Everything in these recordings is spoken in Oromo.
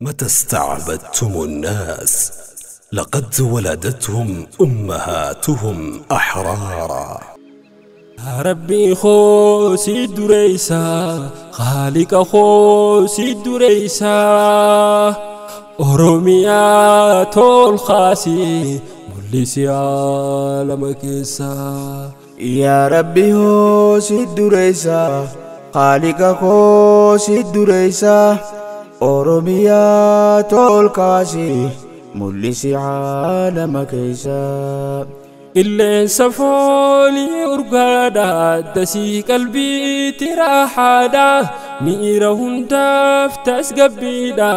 متى استعبدتم الناس لقد ولدتهم أمهاتهم أحرارا. ربي خوسي دريسا خالق خوسي دريسا oromiyaato olkaasi mul'isi aalama keessa. يا ربي هو سيد ريسا خالق هو سيد ريسا oromiyaato olkaasi mul'isi aalama keessa. qilleensa foolii urgaadha dasii qalbii tiraahaadha miira hundaaf tasgabbiidha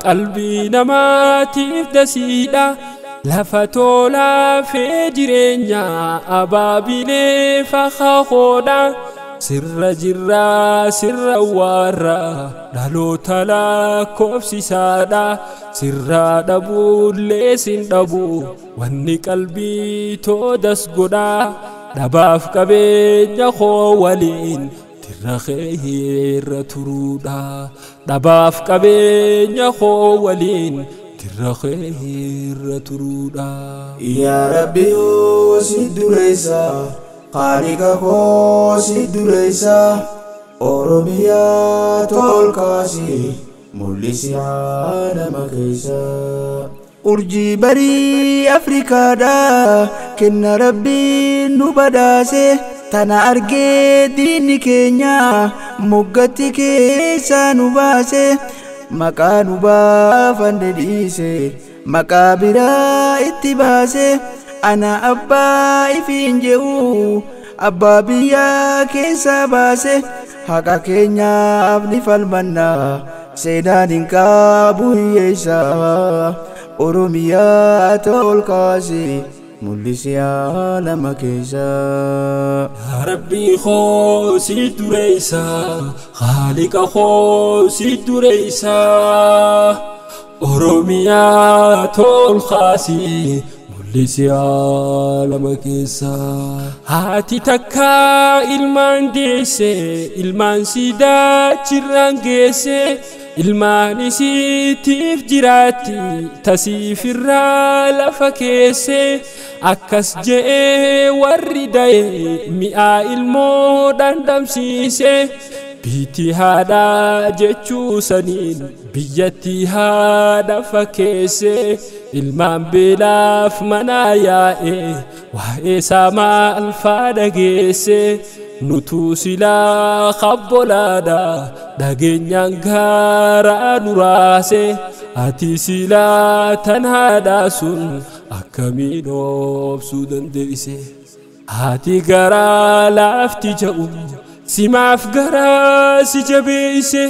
qalbii namaatiif dasiidha lafa tolaa fee jireenya abaabilee fakkahoodha sirra jirraa sirra warraa dhaloota lakkoofsisaadha sirra dhabuullee sin dhabu wanni qalbii toodas godha dhabaaf qabeenya koo waliin tirra keeyirra turuudha dhabaaf qabeenya koo waliin tirra keeyirra turuudha. يا ربي هو سيد ريسا خالق هو سيد ريسا oromiyaato olkaasi mul'isi aalama keessa. urjii barii afrikaadha kenna rabbiin nu badhaase tana argee diinni keenya moggatti keessa nu baase maqaa nu baafanne dhiise maqaa biraa itti baase ana abbaa ifiin je'u abbaa biyyaa keessa baase haqa keenyaaf ni falmanna seenaan hin qabu hiyyeessa oromiyaato olkaasi mul'isi aalama keessa. yaa rabbii khoosi dureessa khaaliqa khoosi dureessa oromiyaato olkaasi mul'isi aalama keessa. haati takka ilmaan deesse ilmaan siidaa chirraan geesse ilmaan isiitiif jiraatti tasiif irraa lafa keesse akkas je'ee warri da'e mi'aa ilmoo dhandhamsiise biitii haadhaa jechuu saniin biyyatti haadha fakkeesse ilmaan beelaaf manaa yaa'e waa'ee saamaa alfaa dhageesse nutuu silaa qabbolaadha dhageenyaan gaaraa nu raase ati silaa tan haadhaa sun akkamiin obsuu dandeesse. ati garaa laafti ja'u simaaf garaa si jabeesse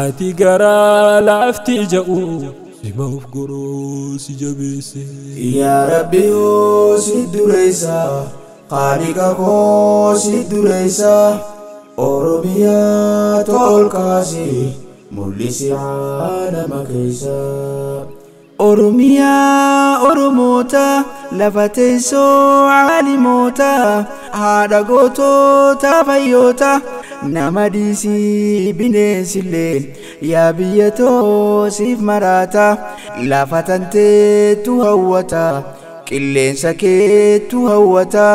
ati garaa laafti ja'u simaaf goroo si jabeesse. yaa rabbi hoo si dureessa خالق خوسي دريسا oromiyaato olkaasi mul'isi aalama keessa. oromiyaa oromoota lafa teessoo caalimoota haadha gootoota fayyoota nama dhiisii bineensilleen yaa biyya toosiif maraata lafa tanteetu hawwata qilleensa keetu hawwata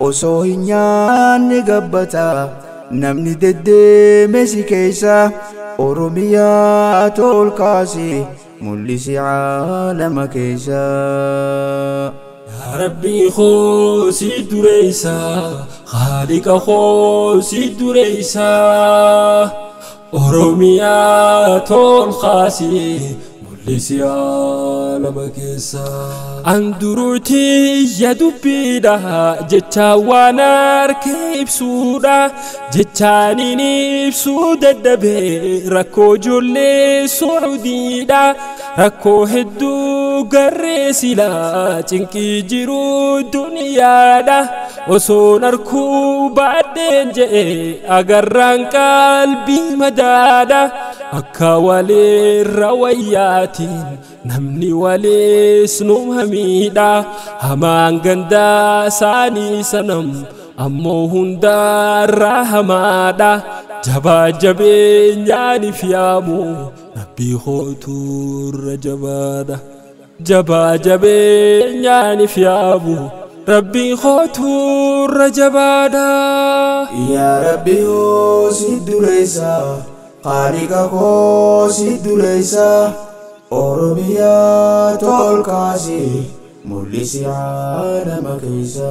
osoo hin nyaanne gabbata namni deddeeme si keessa oromiyaato olkaasi mul'isi aalama keessa. yaa rabbii khoosi dureessa khaaliqa khoosi dureessa oromiyaato olkaasi mul'isi aalama keessa. anduruuti yadubbiidha jecha waan harkee ibsuudha jechaaniin ibsuu dadhabee rakkoo joollee so'udiidha rakkoo hedduu garree silaa cinqii jiru duniyaadha osoon harkuu baadheen je'e agarraan qalbii madaadha akka waleerra wayyaatiin namni walees numa miidha hamaan gandaa saanii sanam ammoo hundaarraa hamaadha jabaa jabeenyaaniif yaamu rabbii khooturra jabaadha jabaa jabeenyaaniif yaabu rabbii khooturra jabaadha yaa rabbi hoosi dureessa qaaliqa hoosi dureessa oromiyaato olkaasi mul'isi caalama keessa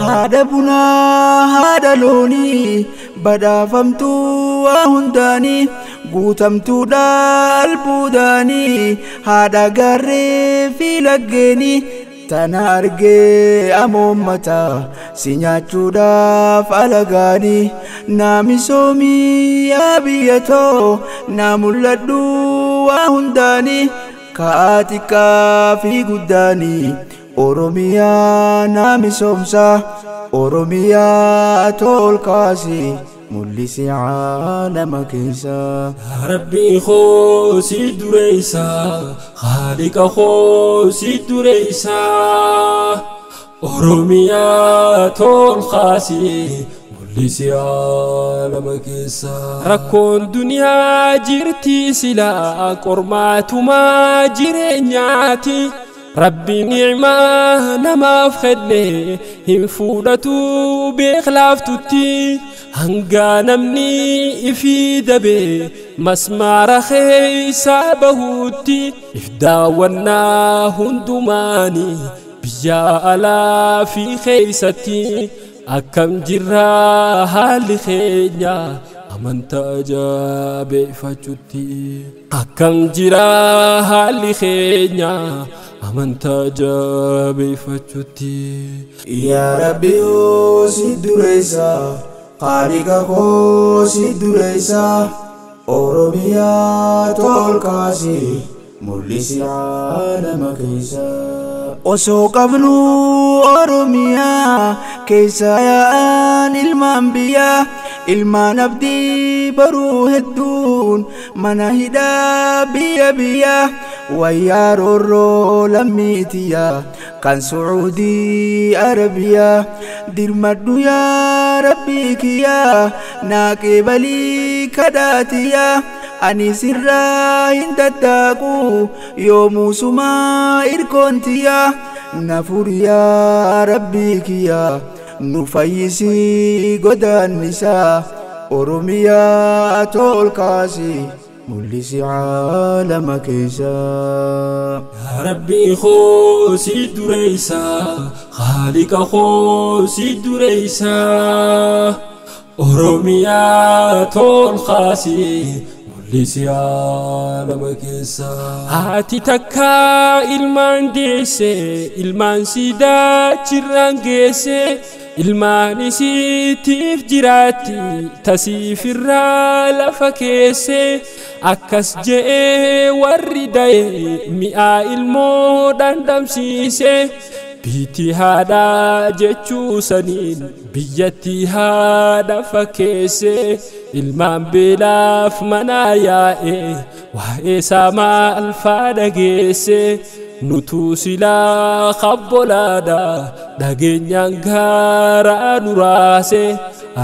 haadha bunaa haadha loonii badhaafamtuu waa hundaanii guutamtuudha albuudaanii haadha gaarree fi laggeenii tana argee amoommata si nyaachuudhaaf alagaanii naa misoomii yaa biyyatoo naa mul'adhu waa hundaanii ka'aa xiqqaa fi guddaanii oromiyaa naa misoomsa oromiyaato olkaasi mul'isi caalama keessa rabbii khoosi dureessa khaliqa khoosi dureessa oromiyaato olkaasi mul'isi caalama keessa rakkoon duniyaa jirti silaa qormaatumaa jireenyaati rabbi ni'maa namaaf kenne hin fuudhatu beeklaaftutti hanga namni ifii dabe masmaara keeysaa bahuutti if daawwannaa hundumaani biyya alaa fi keeysatti akkam jirraa haalli keenya amantaa jabeeffachuutti akkam jiraa haalli keenya amantaa jabeeffachuutti yaa rabbi hoosi dureessa qaaliqa hoosi dureessa oromiyaato olkaasi mul'isi caalama keessa osoo qabnu oromiyaa keessa yaa'an ilmaan biyyaa ilmaan abdii baruu hedduun mana hidhaa biyya biyyaa wayyaa roorroo lammiitiyaa kan sucuudii arabiyaa dirmadhu yaa rabbii kiyyaa naaqee balii kadhaatiyaa ani sirraa hin daddaqu yoomuusumaa irkoontiyaa nafur yaa rabbii kiyyaa nu fayyisi godaannisaa oromiyaato olkaasi mul'isi caalama keessa yaa rabbii khoosi dureessa khaliqa khoosi dureessa oromiyaato olkaasi mul'isi caalama keessa haati takka ilmaan deesse ilmaan siidaa chirraan geesse ilmaan isiitiif jiraatti tasiif irraa lafa keesse akkas je'ee warri da'e mi'aa ilmoo dhandhamsiise biitti haadhaa jechuu saniin biyyatti haadha fakkeesse ilmaan beelaaf manaa yaa'e waa'ee isaa maal faa dhageesse nutuu silaa qabbolaadha dhageenyaan gaaraa nu raase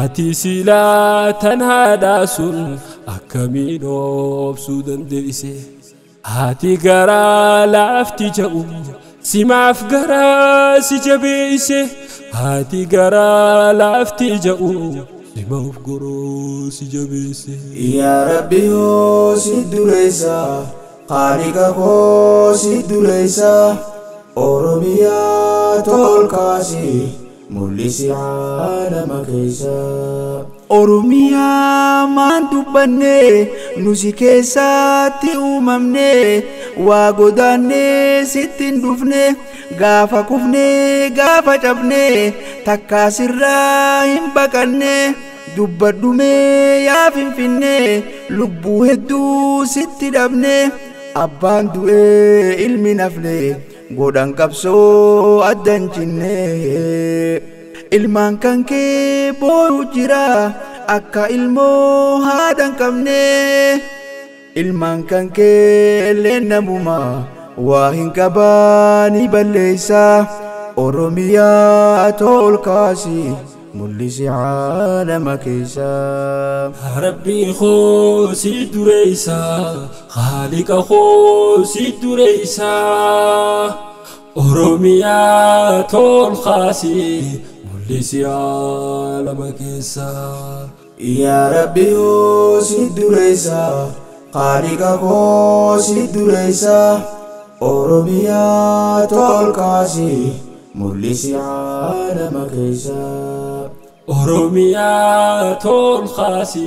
ati silaa tan haadhaa sun akkamiin obsuu dandeesse ati garaa laafti ja'u simaaf garaa si jabeesse ati garaa laafti ja'u simaaf goroo si jabeesse yaa rabbi hoosi dureessa qaaliqa hoosi dureessa oromiyaato olkaasi mul'isi caalama keessa oromiyaa maan dubbanne nusi keessatti uumamne waa godaanne sittin dhufne gaafa kufne gaafa cabne takkaa sirraa hin baqanne dubbadhume yaa finfinne lubbuu hedduu sitti dhabne abbaan du'ee ilmi nafne godhan qabsoo addan cinne ilmaan kan kee boo'u jira akka ilmoo haadhan qabne ilmaan kan kee leenamuma waa hin qabaani balleessa oromiyaato olkaasi mul'isi caalama keessa. Rabbii koo si dureessa Khaliqa koo si dureessa oromiyaato olkaasi mul'isi caalama keessa. Yaa Rabbi koo si dureessa Khaliqa koo si dureessa oromiyaato olkaasi mul'isi caalama keessa. oromiyaato olkaasi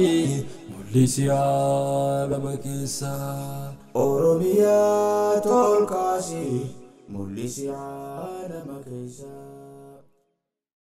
mul'isi caalama keessa. oromiyaato olkaasi mul'isi caalama keessa.